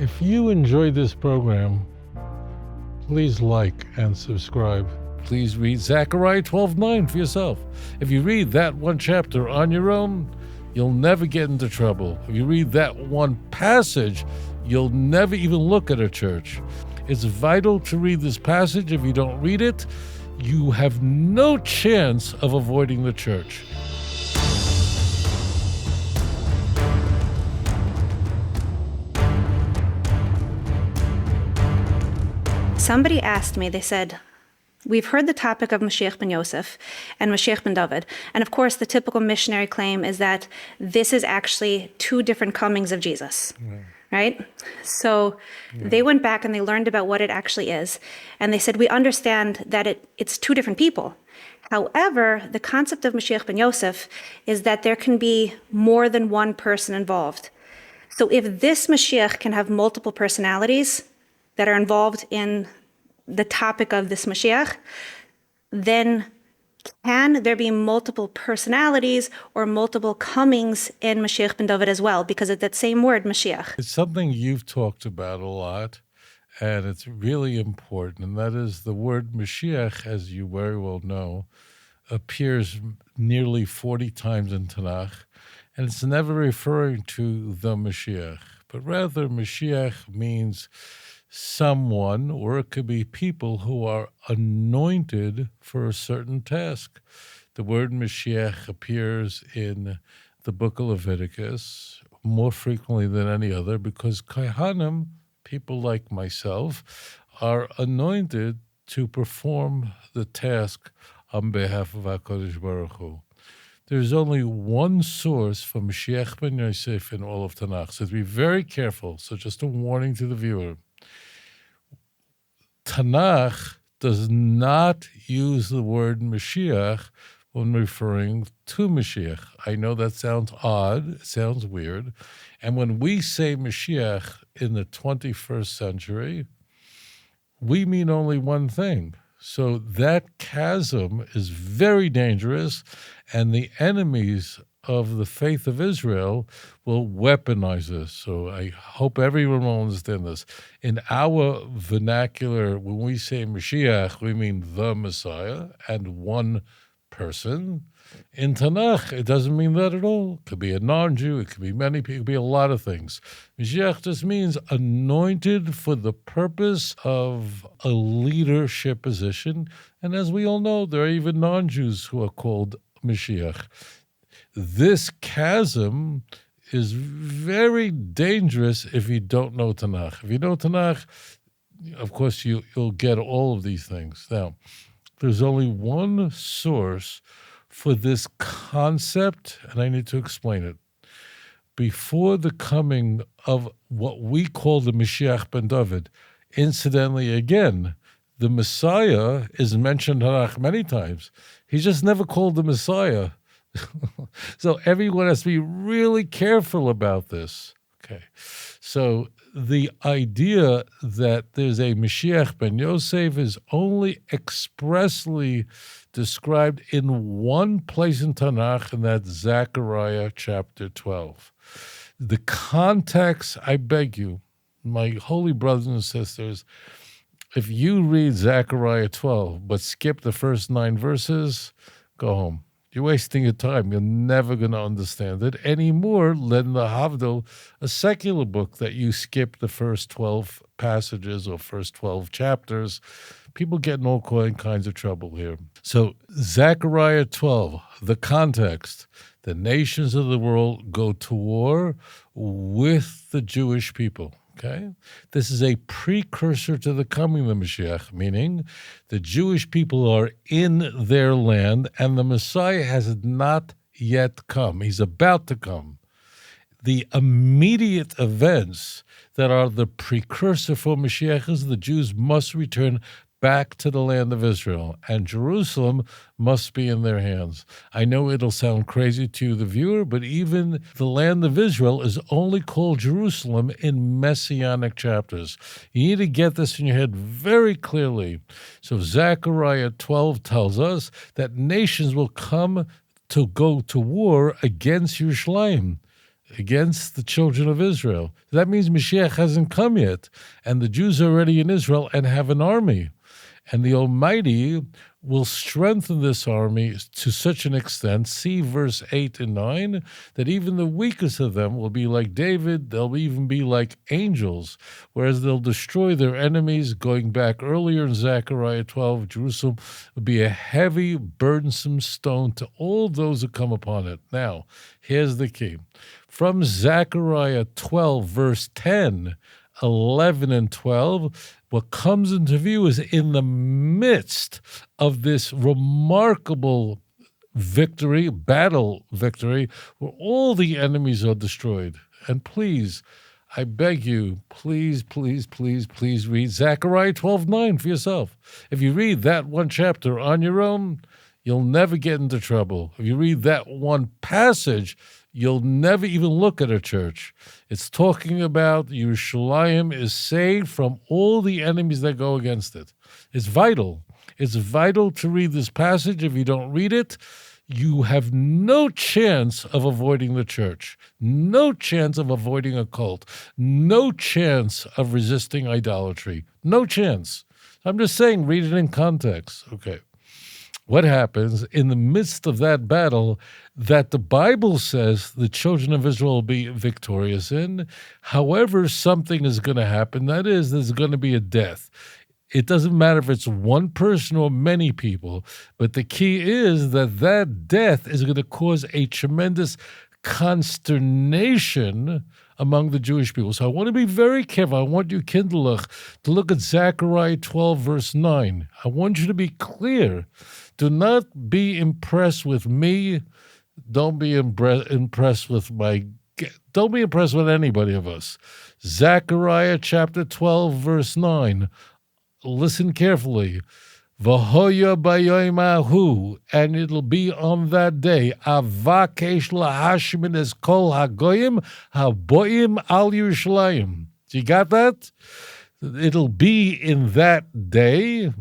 If you enjoyed this program, please like and subscribe. Please read Zechariah 12:9 for yourself. If you read that one chapter on your own, you'll never get into trouble. If you read that one passage, you'll never even look at a church. It's vital to read this passage. If you don't read it, you have no chance of avoiding the church. Somebody asked me, they said, we've heard the topic of Mashiach ben Yosef and Mashiach ben David. And of course, the typical missionary claim is that this is actually two different comings of Jesus, right? So they went back and they learned about what it actually is. And they said, we understand that it's two different people. However, the concept of Mashiach ben Yosef is that there can be more than one person involved. So if this Mashiach can have multiple personalities that are involved in the topic of this Mashiach, then can there be multiple personalities or multiple comings in Mashiach ben David as well? Because it's that same word, Mashiach. It's something you've talked about a lot, and it's really important, and that is the word Mashiach, as you very well know, appears nearly 40 times in Tanakh, and it's never referring to the Mashiach, but rather Mashiach means someone, or it could be people who are anointed for a certain task. The word Mashiach appears in the book of Leviticus more frequently than any other because Kohanim, people like myself, are anointed to perform the task on behalf of HaKadosh Baruch Hu. There's only one source for Mashiach ben Yosef in all of Tanakh, so be very careful. So just a warning to the viewer. Tanakh does not use the word Mashiach when referring to Mashiach. I know that sounds odd, it sounds weird. And when we say Mashiach in the 21st century, we mean only one thing. So that chasm is very dangerous, and the enemies of the faith of Israel will weaponize this. So I hope everyone will understand this. In our vernacular, when we say Mashiach, we mean the Messiah and one person. In Tanakh, it doesn't mean that at all. It could be a non-Jew, it could be many people, it could be a lot of things. Mashiach just means anointed for the purpose of a leadership position. And as we all know, there are even non-Jews who are called Mashiach. This chasm is very dangerous if you don't know Tanakh. If you know Tanakh, of course, you'll get all of these things. Now, there's only one source for this concept, and I need to explain it. Before the coming of what we call the Mashiach ben David, incidentally, again, the Messiah is mentioned in Tanakh many times. He's just never called the Messiah. So everyone has to be really careful about this. Okay. So the idea that there's a Mashiach ben Yosef is only expressly described in one place in Tanakh, and that's Zechariah chapter 12. The context, I beg you, my holy brothers and sisters, if you read Zechariah 12 but skip the first 9 verses, go home. You're wasting your time. You're never going to understand it any more than the Havdil, a secular book that you skip the first 12 passages or first 12 chapters. People get in all kinds of trouble here. So Zechariah 12, the context, the nations of the world go to war with the Jewish people. Okay, this is a precursor to the coming of the Mashiach, meaning the Jewish people are in their land and the Messiah has not yet come. He's about to come. The immediate events that are the precursor for Mashiach is the Jews must return back to the land of Israel, and Jerusalem must be in their hands. I know it'll sound crazy to you, the viewer, but even the land of Israel is only called Jerusalem in messianic chapters. You need to get this in your head very clearly. So Zechariah 12 tells us that nations will come to go to war against Yerushalayim. against the children of Israel. That means Mashiach hasn't come yet, and the Jews are already in Israel and have an army. And the Almighty will strengthen this army to such an extent, see verse 8 and 9, that even the weakest of them will be like David, they'll even be like angels, whereas they'll destroy their enemies. Going back earlier in Zechariah 12, Jerusalem will be a heavy, burdensome stone to all those who come upon it. Now, here's the key. From Zechariah 12, verse 10, 11, and 12, what comes into view is in the midst of this remarkable victory, battle victory, where all the enemies are destroyed. And please, I beg you, please, please, please, please read Zechariah 12:9 for yourself. If you read that one chapter on your own, you'll never get into trouble. If you read that one passage, you'll never even look at a church. It's talking about Yerushalayim is saved from all the enemies that go against it. It's vital. It's vital to read this passage. If you don't read it, you have no chance of avoiding the church, no chance of avoiding a cult, no chance of resisting idolatry, no chance. I'm just saying, read it in context. Okay. What happens in the midst of that battle that the Bible says the children of Israel will be victorious in? However, something is going to happen. That is, there's going to be a death. It doesn't matter if it's one person or many people, but the key is that that death is going to cause a tremendous consternation among the Jewish people. So I want to be very careful. I want you, Kinderlich, to look at Zechariah 12, verse 9. I want you to be clear. Do not be impressed with me. Don't be impressed with don't be impressed with anybody of us. Zechariah chapter 12, verse 9. Listen carefully. V'hoya b'yoyim, and it'll be on that day. Avakesh lahashmin es kol hagoyim haboyim al Yerushalayim. You got that? It'll be in that day.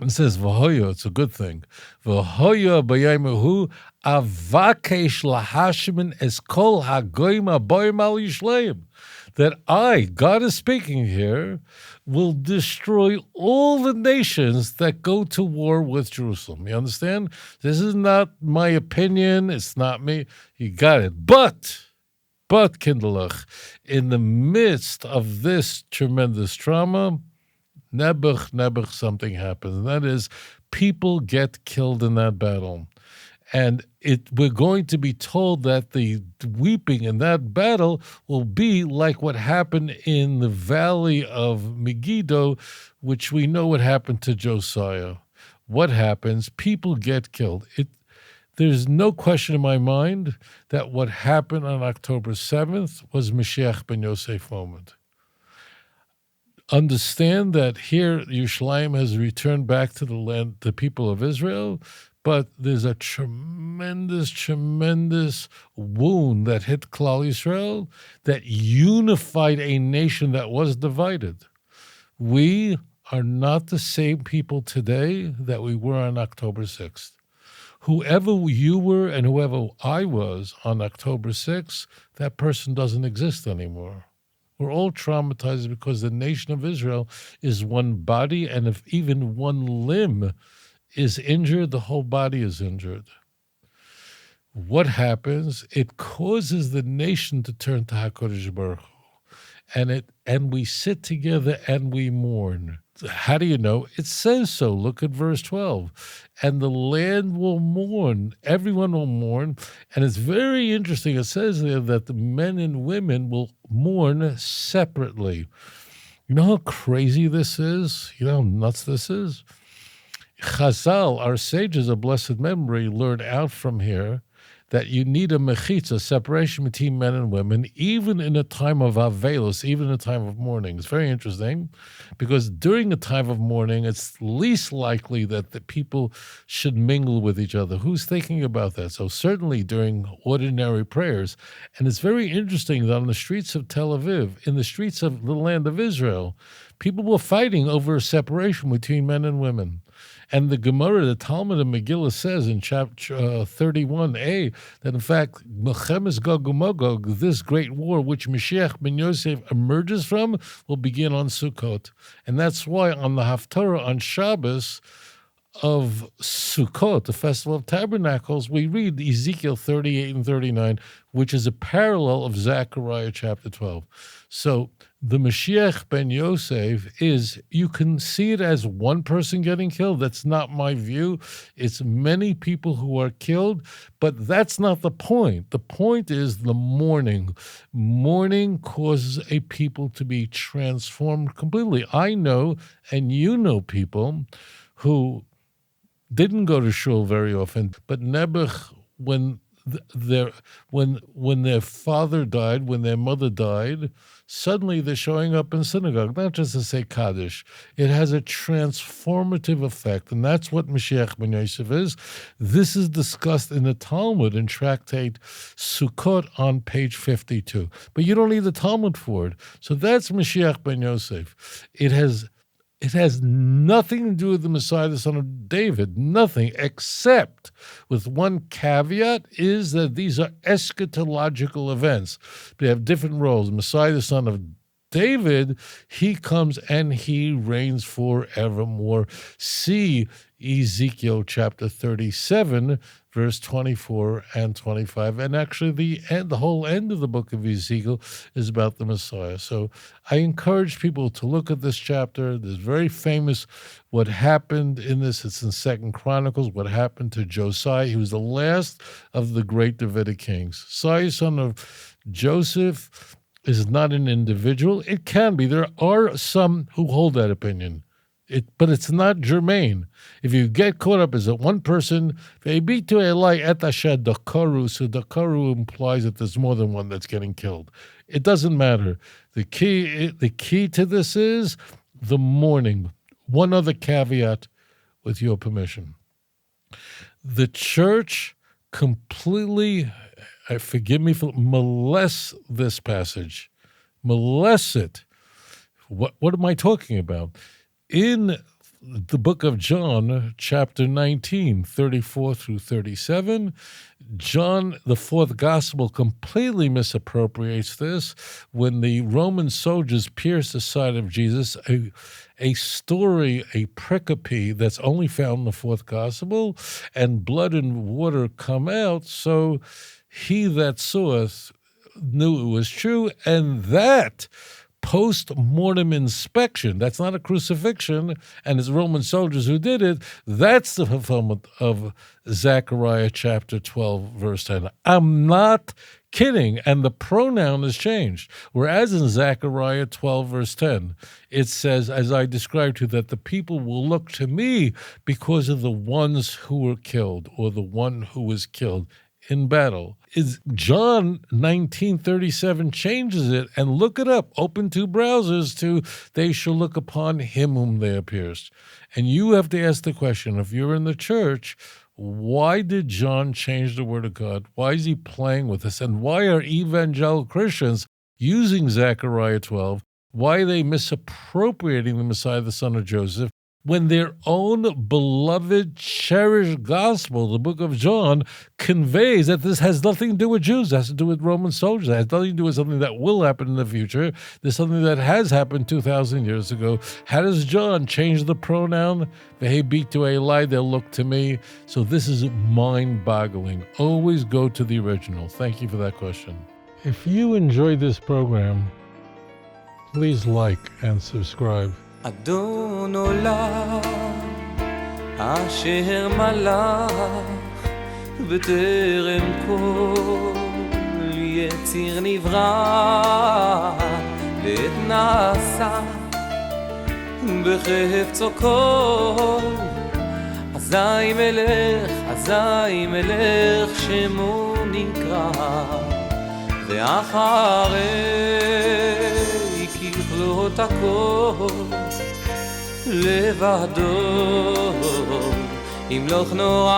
It says v'hoya, it's a good thing. V'hoya b'yoyim avakesh lahashmin es kol hagoyim haboyim al Yerushalayim. That I, God is speaking here, will destroy all the nations that go to war with Jerusalem. You understand? This is not my opinion. It's not me. You got it. But, Kinderlich, in the midst of this tremendous trauma, nebuch, something happens. And that is, people get killed in that battle. And we're going to be told that the weeping in that battle will be like what happened in the valley of Megiddo, which we know what happened to Josiah. What happens? People get killed. There's no question in my mind that what happened on October 7th was Mashiach ben Yosef moment. Understand that here Yerushalayim has returned back to the land, the people of Israel, but there's a tremendous, tremendous wound that hit Klal Yisrael that unified a nation that was divided. We are not the same people today that we were on October 6th. Whoever you were and whoever I was on October 6th, that person doesn't exist anymore. We're all traumatized because the nation of Israel is one body, and if even one limb is injured, the whole body is injured. What happens? It causes the nation to turn to HaKadosh Baruch Hu. And we sit together and we mourn. How do you know? It says so. Look at verse 12. And the land will mourn. Everyone will mourn. And it's very interesting. It says there that the men and women will mourn separately. You know how crazy this is? You know how nuts this is? Chazal, our sages of blessed memory, learn out from here that you need a mechitza, separation between men and women, even in a time of avelos, even in a time of mourning. It's very interesting because during a time of mourning, it's least likely that the people should mingle with each other. Who's thinking about that? So certainly during ordinary prayers. And it's very interesting that on the streets of Tel Aviv, in the streets of the land of Israel, people were fighting over a separation between men and women. And the Gemara, the Talmud of Megillah says in chapter 31a that in fact, Melchemes Gog uMagog, this great war which Mashiach ben Yosef emerges from, will begin on Sukkot. And that's why on the Haftarah on Shabbos of Sukkot, the Festival of Tabernacles, we read Ezekiel 38 and 39, which is a parallel of Zechariah chapter 12. So the Mashiach ben Yosef is, you can see it as one person getting killed. That's not my view. It's many people who are killed, but that's not the point. The point is the mourning. Mourning causes a people to be transformed completely. I know, and you know people who didn't go to shul very often, but Nebuch, when their father died, when their mother died, suddenly they're showing up in synagogue, not just to say Kaddish. It has a transformative effect, and that's what Mashiach ben Yosef is. This is discussed in the Talmud in Tractate Sukkot on page 52. But you don't need the Talmud for it. So that's Mashiach ben Yosef. It has nothing to do with the Messiah, the son of David, nothing, except with one caveat, is that these are eschatological events. They have different roles. Messiah, the son of David, he comes and he reigns forevermore. See Ezekiel chapter 37, verse 24 and 25. And actually the whole end of the book of Ezekiel is about the Messiah. So I encourage people to look at this chapter. There's very famous what happened in this. It's in 2 Chronicles, what happened to Josiah. He was the last of the great Davidic kings. Josiah, son of Joseph, is not an individual. It can be. There are some who hold that opinion. But it's not germane. If you get caught up as a one person, so dakaru implies that there's more than one that's getting killed. It doesn't matter. The key to this is the mourning. One other caveat, with your permission. The church completely, forgive me for molests this passage. Molests it. What am I talking about? In the book of John, chapter 19, 34 through 37, John, the fourth gospel, completely misappropriates this. When the Roman soldiers pierced the side of Jesus, a story, a pericope that's only found in the fourth gospel, and blood and water come out, so he that saweth knew it was true, and that post-mortem inspection, that's not a crucifixion, and it's Roman soldiers who did it, that's the fulfillment of Zechariah chapter 12, verse 10. I'm not kidding, and the pronoun is changed. Whereas in Zechariah 12, verse 10, it says, as I described to you, that the people will look to me because of the ones who were killed, or the one who was killed in battle. Is John 19:37 changes it, and look it up. Open two browsers to they shall look upon him whom they have pierced. And you have to ask the question, if you're in the church, why did John change the word of God? Why is he playing with us? And why are evangelical Christians using Zechariah 12? Why are they misappropriating the Messiah, the son of Joseph, when their own beloved, cherished gospel, the book of John, conveys that this has nothing to do with Jews, it has to do with Roman soldiers, it has nothing to do with something that will happen in the future, there's something that has happened 2,000 years ago. How does John change the pronoun? Vehebitu Eli, they'll look to me. So this is mind-boggling. Always go to the original. Thank you for that question. If you enjoyed this program, please like and subscribe. אדון עולם אשר מלך בטרם כל יציר נברא ועת נעשה בחפצו כל אזי מלך שמו נקרא ואחרי ככלות הכל לבדו ימלוך נורא